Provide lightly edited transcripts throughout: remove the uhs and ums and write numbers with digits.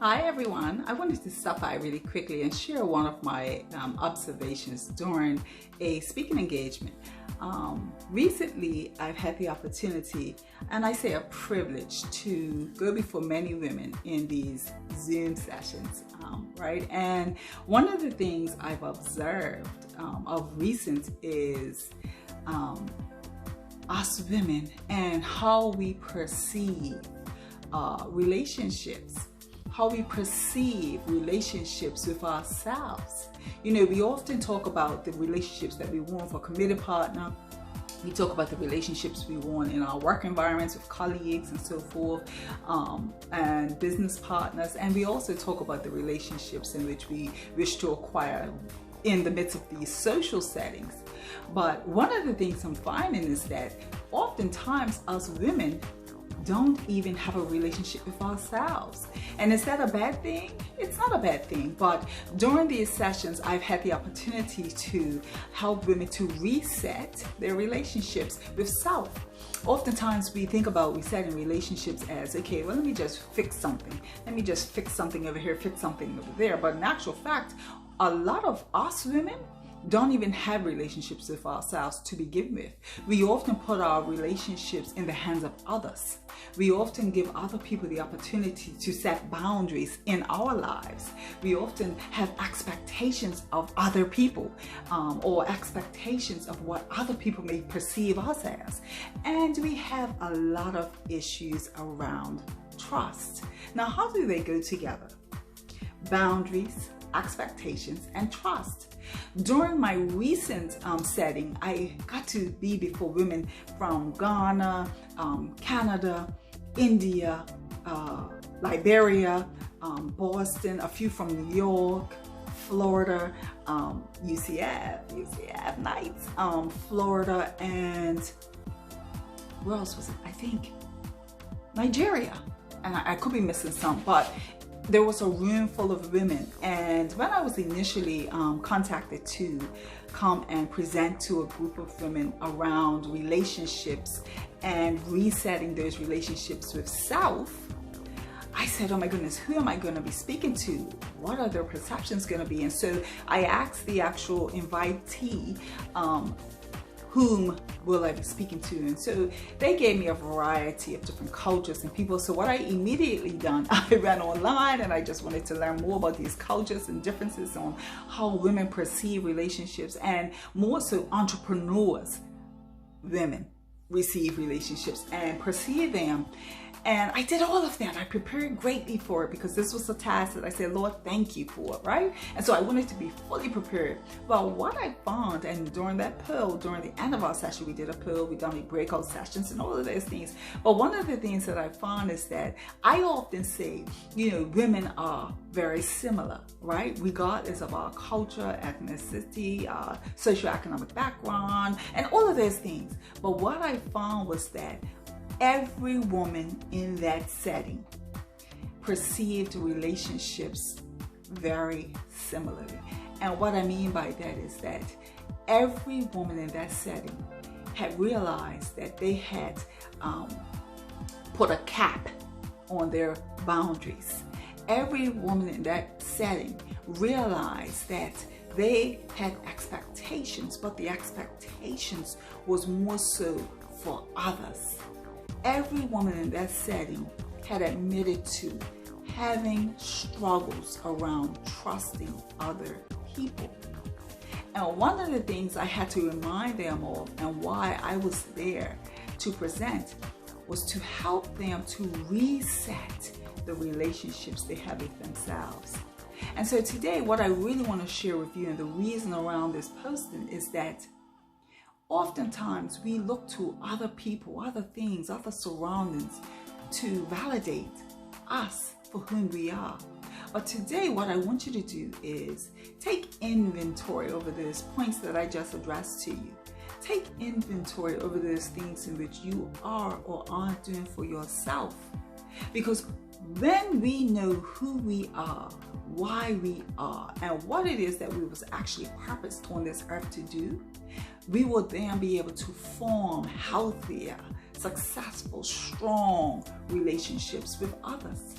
Hi everyone, I wanted to stop by really quickly and share one of my observations during a speaking engagement. Recently I've had the opportunity, and I say a privilege, to go before many women in these Zoom sessions, right? And one of the things I've observed of recent is us women and how we perceive relationships. How we perceive relationships with ourselves. You know, we often talk about the relationships that we want for a committed partner. We talk about the relationships we want in our work environments with colleagues and so forth, and business partners. And we also talk about the relationships in which we wish to acquire in the midst of these social settings. But one of the things I'm finding is that oftentimes us women don't even have a relationship with ourselves. And is that a bad thing? It's not a bad thing, but during these sessions, I've had the opportunity to help women to reset their relationships with self. Oftentimes we think about resetting relationships as, okay, well, let me just fix something. Let me just fix something over here, fix something over there. But in actual fact, a lot of us women don't even have relationships with ourselves to begin with. We often put our relationships in the hands of others. We often give other people the opportunity to set boundaries in our lives. We often have expectations of other people, or expectations of what other people may perceive us as. And we have a lot of issues around trust. Now, how do they go together? Boundaries, expectations, and trust. During my recent setting, I got to be before women from Ghana, Canada, India, Liberia, Boston, a few from New York, Florida, UCF Nights, Florida, and where else was it? I think Nigeria. And I could be missing some, but there was a room full of women. And when I was initially contacted to come and present to a group of women around relationships and resetting those relationships with self, I said, oh my goodness, who am I going to be speaking to? What are their perceptions going to be? And so I asked the actual invitee, whom will I be speaking to? And so they gave me a variety of different cultures and people. So what I immediately done, I ran online and I just wanted to learn more about these cultures and differences on how women perceive relationships, and more so entrepreneurs, women receive relationships and perceive them. And I did all of that. I prepared greatly for it because this was a task that I said, Lord, thank you for, right? And so I wanted to be fully prepared. But what I found, and during that pill, during the end of our session, we did a pill, we done breakout sessions and all of those things. But one of the things that I found is that I often say, you know, women are very similar, right? Regardless of our culture, ethnicity, socioeconomic background, and all of those things. But what I found was that every woman in that setting perceived relationships very similarly. And what I mean by that is that every woman in that setting had realized that they had put a cap on their boundaries. Every woman in that setting realized that they had expectations, but the expectations was more so for others. Every woman in that setting had admitted to having struggles around trusting other people. And one of the things I had to remind them of, and why I was there to present, was to help them to reset the relationships they have with themselves. And so today, what I really want to share with you, and the reason around this posting, is that oftentimes we look to other people, other things, other surroundings to validate us for whom we are. But today what I want you to do is take inventory over those points that I just addressed to you. Take inventory over those things in which you are or aren't doing for yourself. Because when we know who we are, why we are, and what it is that we was actually purposed on this earth to do, we will then be able to form healthier, successful, strong relationships with others.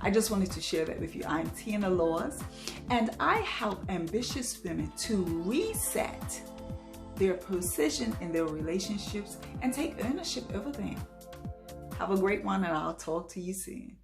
I just wanted to share that with you. I'm Tina Laws, and I help ambitious women to reset their position in their relationships and take ownership over them. Have a great one, and I'll talk to you soon.